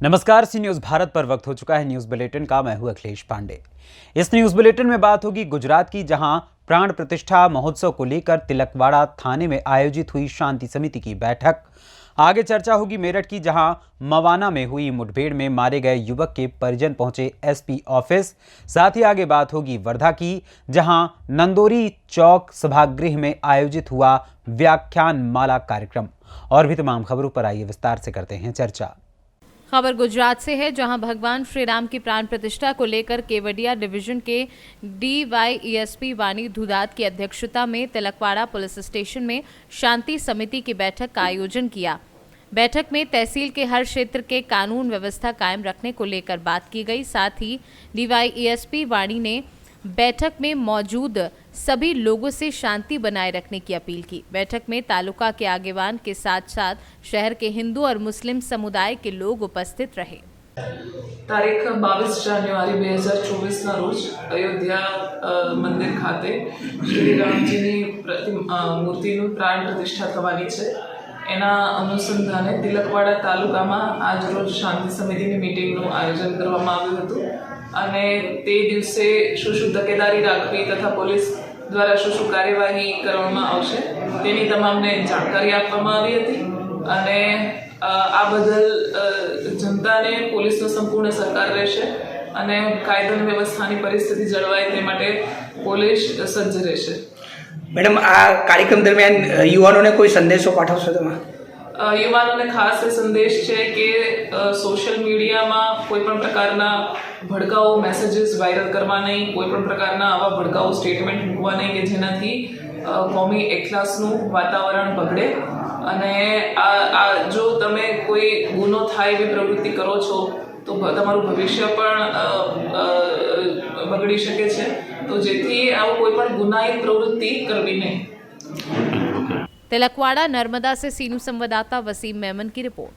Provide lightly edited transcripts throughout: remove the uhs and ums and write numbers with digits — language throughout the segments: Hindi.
नमस्कार, सी न्यूज भारत पर वक्त हो चुका है न्यूज बुलेटिन का। मैं हूं अखिलेश पांडे। इस न्यूज बुलेटिन में बात होगी गुजरात की, जहां प्राण प्रतिष्ठा महोत्सव को लेकर तिलकवाड़ा थाने में आयोजित हुई शांति समिति की बैठक। आगे चर्चा होगी मेरठ की, जहां मवाना में हुई मुठभेड़ में मारे गए युवक के परिजन पहुंचे एसपी ऑफिस। साथ ही आगे बात होगी वर्धा की, जहां नंदोरी चौक सभागृह में आयोजित हुआ व्याख्यान माला कार्यक्रम। और भी तमाम खबरों पर आइए विस्तार से करते हैं चर्चा। खबर गुजरात से है, जहां भगवान श्री राम की प्राण प्रतिष्ठा को लेकर केवडिया डिवीजन के डीवाईएसपी वानी धुदात की अध्यक्षता में तिलकवाड़ा पुलिस स्टेशन में शांति समिति की बैठक का आयोजन किया। बैठक में तहसील के हर क्षेत्र के कानून व्यवस्था कायम रखने को लेकर बात की गई। साथ ही डीवाईएसपी वाणी ने बैठक में मौजूद सभी लोगों से शांति बनाए रखने की अपील की। बैठक में तालुका के आगेवान के साथ साथ शहर के हिंदू और मुस्लिम समुदाय के लोग उपस्थित रहे। तारीख 22 જાન્યુઆરી 2024 रोज अयोध्या मंदिर खाते श्री रामजीની મૂર્તિનું प्राण प्रतिष्ठा થવાની છે। એના અનુસંધાને તિલકવાડા તાલુકામાં આજ રોજ શાંતિ સમિતિની મીટિંગનું આયોજન કરવામાં આવ્યું હતું અને તે દિવસે શું તકેદારી રાખવી તથા પોલીસ દ્વારા શું કાર્યવાહી કરવામાં આવશે તેની તમામને જાણકારી આપવામાં આવી હતી અને આ બદલ જનતાને પોલીસનો સંપૂર્ણ સહકાર રહેશે અને કાયદો વ્યવસ્થાની પરિસ્થિતિ જળવાય તે માટે પોલીસ સજ્જ રહેશે। मैडम, आ कार्यक्रम दरमियान युवाओं ने कोई संदेशों पाठवशो तमे? યુવાનોને ખાસ એ સંદેશ છે કે સોશિયલ મીડિયામાં કોઈપણ પ્રકારના ભડકાઉ મેસેજીસ વાયરલ કરવા નહીં, કોઈપણ પ્રકારના આવા ભડકાઉ સ્ટેટમેન્ટ મૂકવા નહીં કે જેનાથી કોમી એકલાસનું વાતાવરણ બગડે અને જો તમે કોઈ ગુનો થાય એવી પ્રવૃત્તિ કરો છો તો તમારું ભવિષ્ય પણ બગડી શકે છે। તો જેથી આવો કોઈપણ ગુનાહિત પ્રવૃત્તિ કરવી નહીં। तिलकवाड़ा नर्मदा से सीनू संवाददाता वसीम मेमन की रिपोर्ट।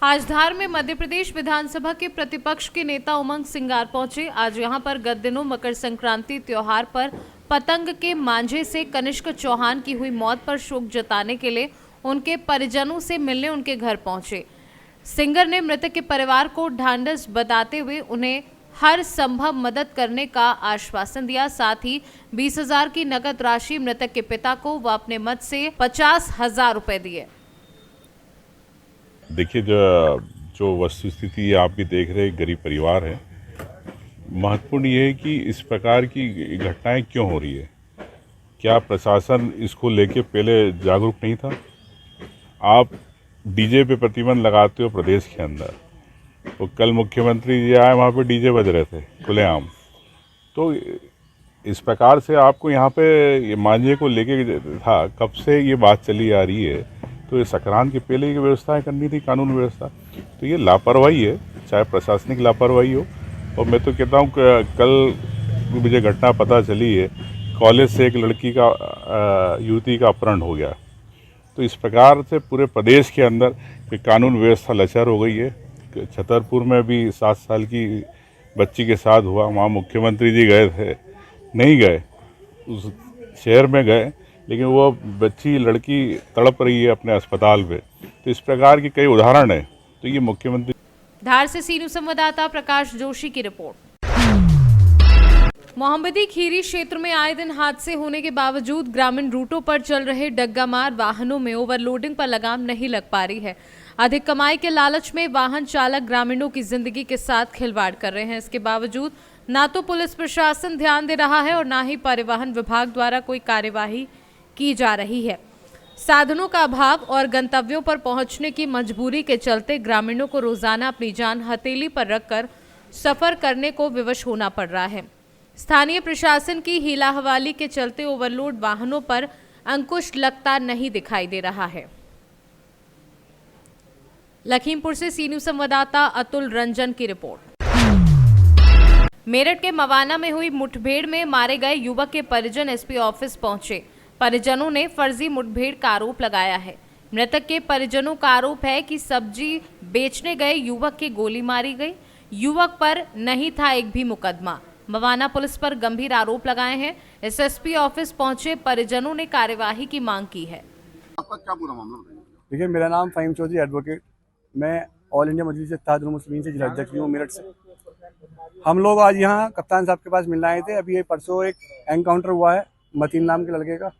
आज धार में मध्य प्रदेश विधानसभा के प्रतिपक्ष के नेता उमंग सिंगार पहुंचे। आज यहां पर गत दिनों मकर संक्रांति त्योहार पर पतंग के मांझे से कनिष्क चौहान की हुई मौत पर शोक जताने के लिए उनके परिजनों से मिलने उनके घर पहुंचे। सिंगर ने मृतक के परिवार को ढांढस बताते हुए उन्हें हर संभव मदद करने का आश्वासन दिया। साथ ही 20,000 की नकद राशि मृतक के पिता को व अपने मत से 50,000 रुपए दिए। देखिए, जो वस्तुस्थिति आप भी देख रहे गरीब परिवार है। महत्वपूर्ण ये है कि इस प्रकार की घटनाएं क्यों हो रही है। क्या प्रशासन इसको लेके पहले जागरूक नहीं था? आप डीजे पे प्रतिबंध लगाते हो प्रदेश के अंदर, तो कल मुख्यमंत्री जी आए, वहाँ पे डीजे बज रहे थे खुलेआम। तो इस प्रकार से आपको यहाँ पे ये मांझे को लेके था, कब से ये बात चली आ रही है। तो ये संक्रांत के पहले ये व्यवस्थाएं करनी थी, कानून व्यवस्था। तो ये लापरवाही है, चाहे प्रशासनिक लापरवाही हो। और मैं तो कहता हूँ कल मुझे घटना पता चली है, कॉलेज से एक लड़की का युवती का अपहरण हो गया। तो इस प्रकार से पूरे प्रदेश के अंदर कानून व्यवस्था लचर हो गई है। छतरपुर में भी 7 साल की बच्ची के साथ हुआ, वहाँ मुख्यमंत्री जी गए थे, नहीं गए, उस शहर में गए, लेकिन वो बच्ची लड़की तड़प रही है अपने अस्पताल पे। तो इस प्रकार की कई उदाहरण है। तो ये मुख्यमंत्री। धार से सीनू संवाददाता प्रकाश जोशी की रिपोर्ट। मोहम्मदी खीरी क्षेत्र में आए दिन हादसे होने के बावजूद ग्रामीण रूटों पर चल रहे डग्गामार वाहनों में ओवरलोडिंग पर लगाम नहीं लग पा रही है। अधिक कमाई के लालच में वाहन चालक ग्रामीणों की जिंदगी के साथ खिलवाड़ कर रहे हैं। इसके बावजूद ना तो पुलिस प्रशासन ध्यान दे रहा है और ना ही परिवहन विभाग द्वारा कोई कार्यवाही की जा रही है। साधनों का अभाव और गंतव्यों पर पहुंचने की मजबूरी के चलते ग्रामीणों को रोजाना अपनी जान हथेली पर रखकर सफर करने को विवश होना पड़ रहा है। स्थानीय प्रशासन की हीला हवाली के चलते ओवरलोड वाहनों पर अंकुश लगता नहीं दिखाई दे रहा है। लखीमपुर से सीनू संवाददाता अतुल रंजन की रिपोर्ट। मेरठ के मवाना में हुई मुठभेड़ में मारे गए युवक के परिजन एसपी ऑफिस पहुंचे। परिजनों ने फर्जी मुठभेड़ का आरोप लगाया है। मृतक के परिजनों का आरोप है कि सब्जी बेचने गए युवक की गोली मारी गई। युवक पर नहीं था एक भी मुकदमा। मवाना पुलिस पर गंभीर आरोप लगाए हैं। एसएसपी ऑफिस पहुंचे परिजनों ने कार्यवाही की मांग की है। आपका क्या पूरा मामला बताइए? देखिए, मेरा नाम फ़हीम चौधरी एडवोकेट, मैं ऑल इंडिया मजलिस इत्तेहादुल मुस्लिमीन से जिला अध्यक्ष भी हूँ मेरठ से। हम लोग आज यहाँ कप्तान साहब के पास मिलने आए थे। अभी ये परसों एक एनकाउंटर हुआ है मतीन नाम के लड़के का,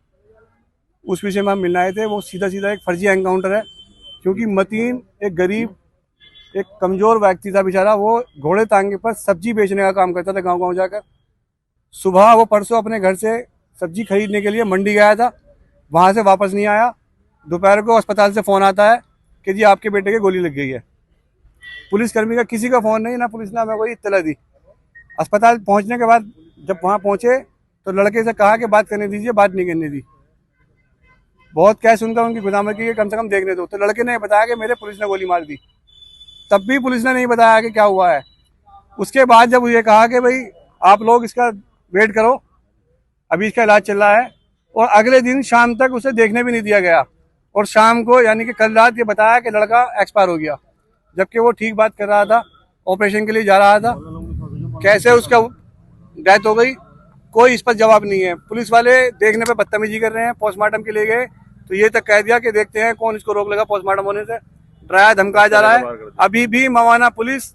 उस विषय में हम मिलने आए थे। वो सीधा सीधा एक फर्जी एनकाउंटर है, क्योंकि मतीन एक गरीब एक कमज़ोर व्यक्ति था बेचारा। वो घोड़े टांगे पर सब्जी बेचने का काम करता था गांव गांव जाकर। सुबह वो परसों अपने घर से सब्जी खरीदने के लिए मंडी गया था, वहाँ से वापस नहीं आया। दोपहर को अस्पताल से फ़ोन आता है कि जी आपके बेटे के गोली लग गई है। पुलिसकर्मी का किसी का फ़ोन नहीं, ना पुलिस ने हमें कोई इत्तला दी। अस्पताल पहुँचने के बाद जब वहाँ पहुँचे तो लड़के से कहा कि बात करने दीजिए, बात नहीं करने दी। बहुत कह सुनकर उनकी गुदामत की कम से कम देखने दो। तो लड़के ने बताया कि मेरे पुलिस ने गोली मार दी। तब भी पुलिस ने नहीं बताया कि क्या हुआ है। उसके बाद जब ये कहा कि भाई आप लोग इसका वेट करो, अभी इसका इलाज चल रहा है, और अगले दिन शाम तक उसे देखने भी नहीं दिया गया। और शाम को यानी कि कल रात ये बताया कि लड़का एक्सपायर हो गया, जबकि वो ठीक बात कर रहा था, ऑपरेशन के लिए जा रहा था। कैसे उसका डेथ हो गई कोई इस पर जवाब नहीं है। पुलिस वाले देखने पे बदतमीजी कर रहे हैं। पोस्टमार्टम के लिए गए तो ये तक कह दिया कि देखते हैं कौन इसको रोक लेगा पोस्टमार्टम होने से। डराया धमकाया जा रहा है। अभी भी मवाना पुलिस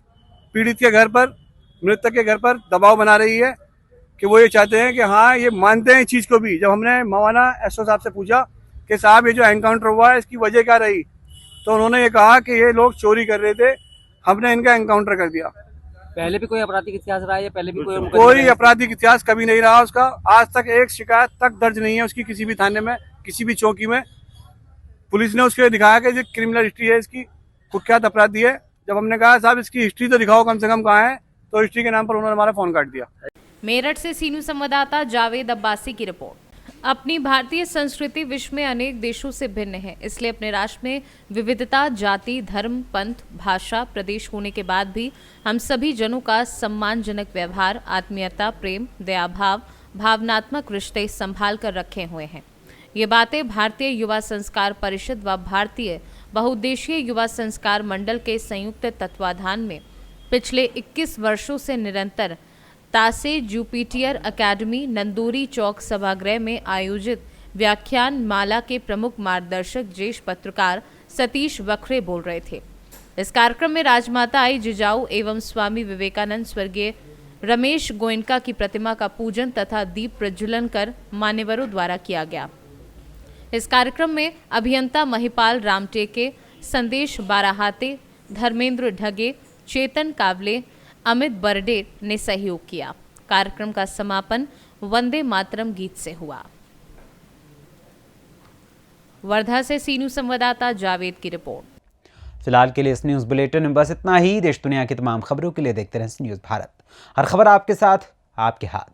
पीड़ित के घर पर, मृतक के घर पर दबाव बना रही है कि वो ये चाहते हैं कि हाँ ये मानते हैं इस चीज़ को भी। जब हमने मवाना एसओ साहब से पूछा कि साहब ये जो एनकाउंटर हुआ है इसकी वजह क्या रही, तो उन्होंने ये कहा कि ये लोग चोरी कर रहे थे, हमने इनका एनकाउंटर कर दिया। पहले भी कोई आपराधिक इतिहास रहा है या पहले भी कोई आपराधिक इतिहास कभी नहीं रहा उसका। आज तक एक शिकायत तक दर्ज नहीं है उसकी किसी भी थाने में, किसी भी चौकी में। पुलिस ने उसके दिखाया कि ये क्रिमिनल हिस्ट्री है, इसकी कुख्यात अपराधी है। जब हमने कहा साहब इसकी हिस्ट्री तो दिखाओ कम से कम कहाँ है, तो हिस्ट्री के नाम पर उन्होंने हमारा फोन काट दिया। मेरठ से सीनू संवाददाता जावेद अब्बासी की रिपोर्ट। अपनी भारतीय संस्कृति विश्व में अनेक देशों से भिन्न है, इसलिए अपने राष्ट्र में विविधता, जाति, धर्म, पंथ, भाषा, प्रदेश होने के बाद भी हम सभी जनों का सम्मानजनक व्यवहार, आत्मीयता, प्रेम, दयाभाव, भावनात्मक रिश्ते संभाल कर रखे हुए हैं। ये बातें भारतीय युवा संस्कार परिषद व भारतीय बहुउद्देशीय युवा संस्कार मंडल के संयुक्त तत्वाधान में पिछले 21 वर्षों से निरंतर तासे जुपिटर अकेडमी नंदूरी चौक सभागृह में आयोजित व्याख्यान माला के प्रमुख मार्गदर्शक ज्येष्ठ पत्रकार सतीश वखरे बोल रहे थे। इस कार्यक्रम में राजमाता आई जिजाऊ एवं स्वामी विवेकानंद स्वर्गीय रमेश गोयनका की प्रतिमा का पूजन तथा दीप प्रज्वलन कर मान्यवरों द्वारा किया गया। इस कार्यक्रम में अभियंता महिपाल रामटेके, संदेश बाराहाते, धर्मेंद्र ढगे, चेतन कावले, अमित बर्डे ने सहयोग किया। कार्यक्रम का समापन वंदे मातरम गीत से हुआ। वर्धा से सीनू संवाददाता जावेद की रिपोर्ट। फिलहाल के लिए इस न्यूज़ बुलेटिन में बस इतना ही। देश दुनिया की तमाम खबरों के लिए देखते रहें न्यूज़ भारत। हर खबर आपके साथ, आपके हाथ।